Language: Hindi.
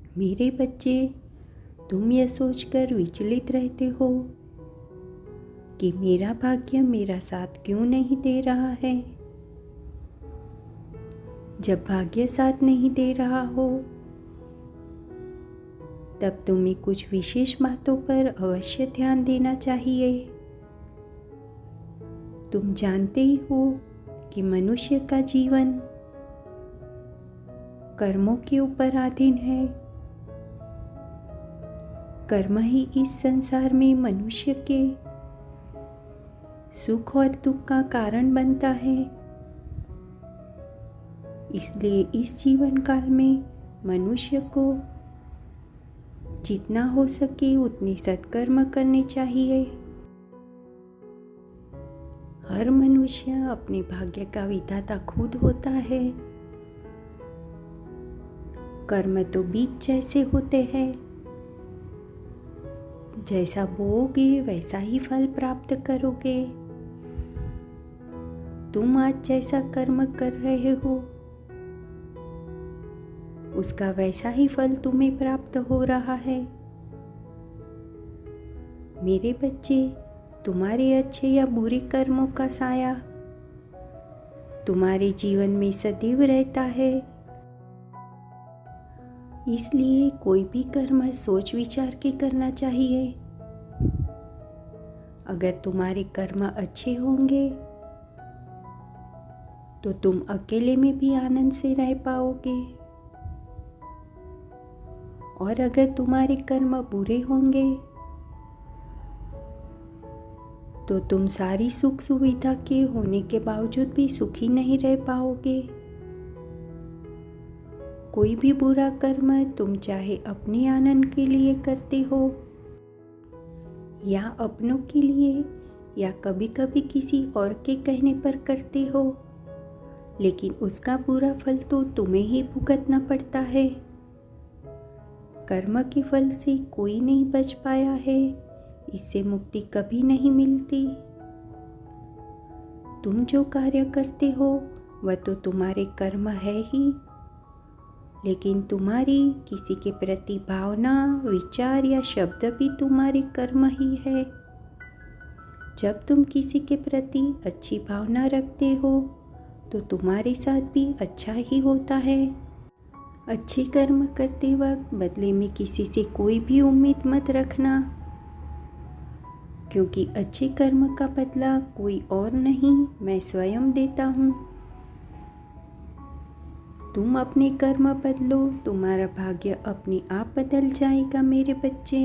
मेरे बच्चे, तुम यह सोचकर विचलित रहते हो कि मेरा भाग्य मेरा साथ क्यों नहीं दे रहा है। जब भाग्य साथ नहीं दे रहा हो तब तुम्हें कुछ विशेष बातों पर अवश्य ध्यान देना चाहिए। तुम जानते ही हो कि मनुष्य का जीवन कर्मों के ऊपर अधीन है। कर्म ही इस संसार में मनुष्य के सुख और दुख का कारण बनता है। इसलिए इस जीवन काल में मनुष्य को जितना हो सके उतने सत्कर्म करने चाहिए। हर मनुष्य अपने भाग्य का विधाता खुद होता है। कर्म तो बीज जैसे होते हैं, जैसा बोओगे वैसा ही फल प्राप्त करोगे। तुम आज जैसा कर्म कर रहे हो उसका वैसा ही फल तुम्हें प्राप्त हो रहा है। मेरे बच्चे, तुम्हारे अच्छे या बुरे कर्मों का साया तुम्हारे जीवन में सदैव रहता है। इसलिए कोई भी कर्म सोच विचार के करना चाहिए। अगर तुम्हारे कर्म अच्छे होंगे तो तुम अकेले में भी आनंद से रह पाओगे, और अगर तुम्हारे कर्म बुरे होंगे तो तुम सारी सुख सुविधा के होने के बावजूद भी सुखी नहीं रह पाओगे। कोई भी बुरा कर्म तुम चाहे अपने आनंद के लिए करते हो या अपनों के लिए या कभी कभी किसी और के कहने पर करते हो, लेकिन उसका बुरा फल तो तुम्हें ही भुगतना पड़ता है। कर्म के फल से कोई नहीं बच पाया है, इससे मुक्ति कभी नहीं मिलती। तुम जो कार्य करते हो वह तो तुम्हारे कर्म है ही, लेकिन तुम्हारी किसी के प्रति भावना, विचार या शब्द भी तुम्हारे कर्म ही है। जब तुम किसी के प्रति अच्छी भावना रखते हो तो तुम्हारे साथ भी अच्छा ही होता है। अच्छे कर्म करते वक्त बदले में किसी से कोई भी उम्मीद मत रखना, क्योंकि अच्छे कर्म का बदला कोई और नहीं, मैं स्वयं देता हूँ। तुम अपने कर्म बदलो, तुम्हारा भाग्य अपने आप बदल जाएगा मेरे बच्चे।